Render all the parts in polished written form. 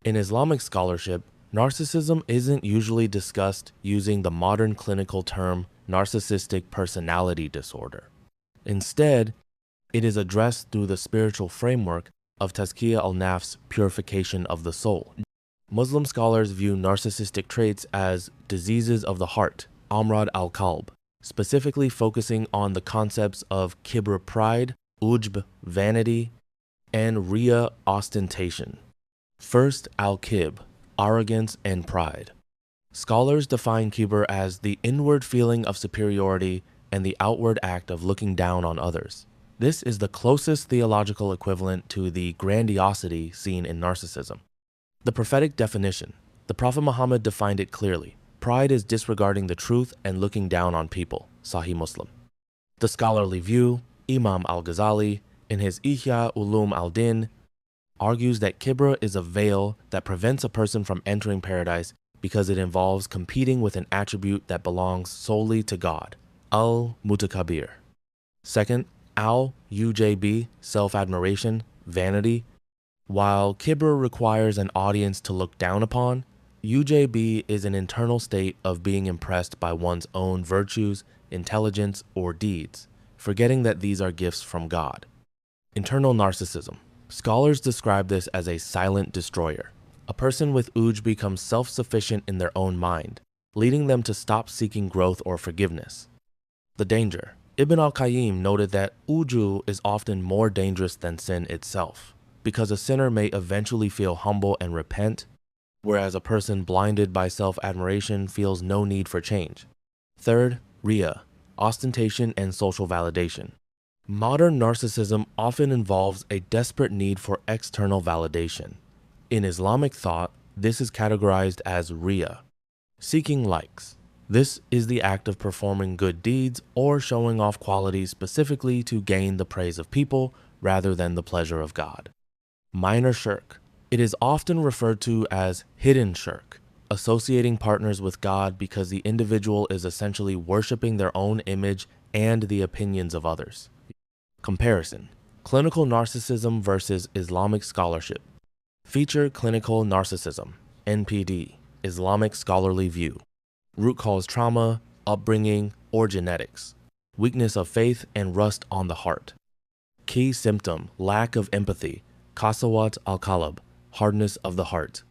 In Islamic scholarship, narcissism isn't usually discussed using the modern clinical term narcissistic personality disorder. Instead, it is addressed through the spiritual framework of Tazkiyah al-Nafs, purification of the soul. Muslim scholars view narcissistic traits as diseases of the heart, amrad al-qalb, specifically focusing on the concepts of kibr, pride, ujb, vanity, and riya, ostentation. First, al-kib, arrogance and pride. Scholars define kibr as the inward feeling of superiority and the outward act of looking down on others. This is the closest theological equivalent to the grandiosity seen in narcissism. The prophetic definition. The Prophet Muhammad defined it clearly. Pride is disregarding the truth and looking down on people. Sahih Muslim. The scholarly view, Imam al-Ghazali, in his Ihya Ulum al-Din, argues that kibr is a veil that prevents a person from entering paradise because it involves competing with an attribute that belongs solely to God. Al-Mutakabir. Second, al-Ujb, self-admiration, vanity. While kibr requires an audience to look down upon, Ujb is an internal state of being impressed by one's own virtues, intelligence, or deeds, forgetting that these are gifts from God. Internal narcissism. Scholars describe this as a silent destroyer. A person with ujb becomes self-sufficient in their own mind, leading them to stop seeking growth or forgiveness. The danger. Ibn al-Qayyim noted that ujub is often more dangerous than sin itself, because a sinner may eventually feel humble and repent, whereas a person blinded by self-admiration feels no need for change. Third, riya, ostentation and social validation. Modern narcissism often involves a desperate need for external validation. In Islamic thought, this is categorized as riya, seeking likes. This is the act of performing good deeds or showing off qualities specifically to gain the praise of people rather than the pleasure of God. Minor shirk. It is often referred to as hidden shirk, associating partners with God because the individual is essentially worshiping their own image and the opinions of others. Comparison. Clinical narcissism versus Islamic scholarship. Feature clinical narcissism, NPD, Islamic scholarly view. Root cause trauma, upbringing, or genetics. Weakness of faith and rust on the heart. Key symptom, lack of empathy, kasawat al-qalb, hardness of the heart.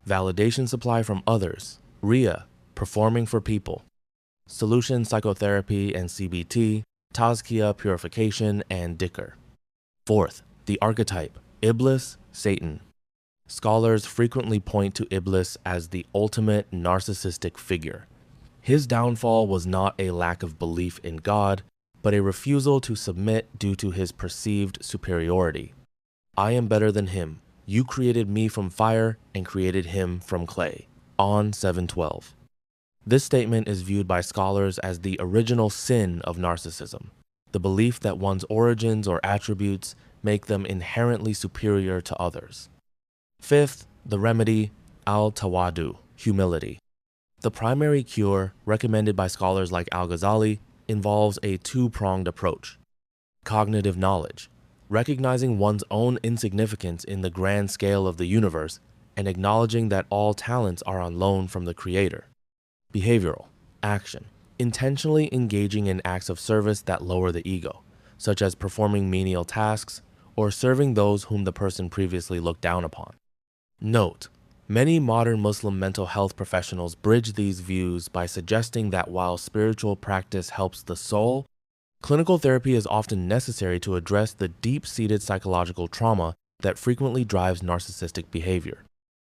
Validation supply from others, riya, performing for people. Solution psychotherapy and CBT, Tazkiyah purification and dhikr. Fourth, the archetype, Iblis, Satan. Scholars frequently point to Iblis as the ultimate narcissistic figure. His downfall was not a lack of belief in God, but a refusal to submit due to his perceived superiority. I am better than him. You created me from fire and created him from clay. On 7:12. This statement is viewed by scholars as the original sin of narcissism, the belief that one's origins or attributes make them inherently superior to others. Fifth, the remedy, al-tawadu, humility. The primary cure, recommended by scholars like al-Ghazali, involves a two-pronged approach. Cognitive knowledge, recognizing one's own insignificance in the grand scale of the universe and acknowledging that all talents are on loan from the Creator. Behavioral, action, intentionally engaging in acts of service that lower the ego, such as performing menial tasks or serving those whom the person previously looked down upon. Note, many modern Muslim mental health professionals bridge these views by suggesting that while spiritual practice helps the soul, clinical therapy is often necessary to address the deep-seated psychological trauma that frequently drives narcissistic behavior.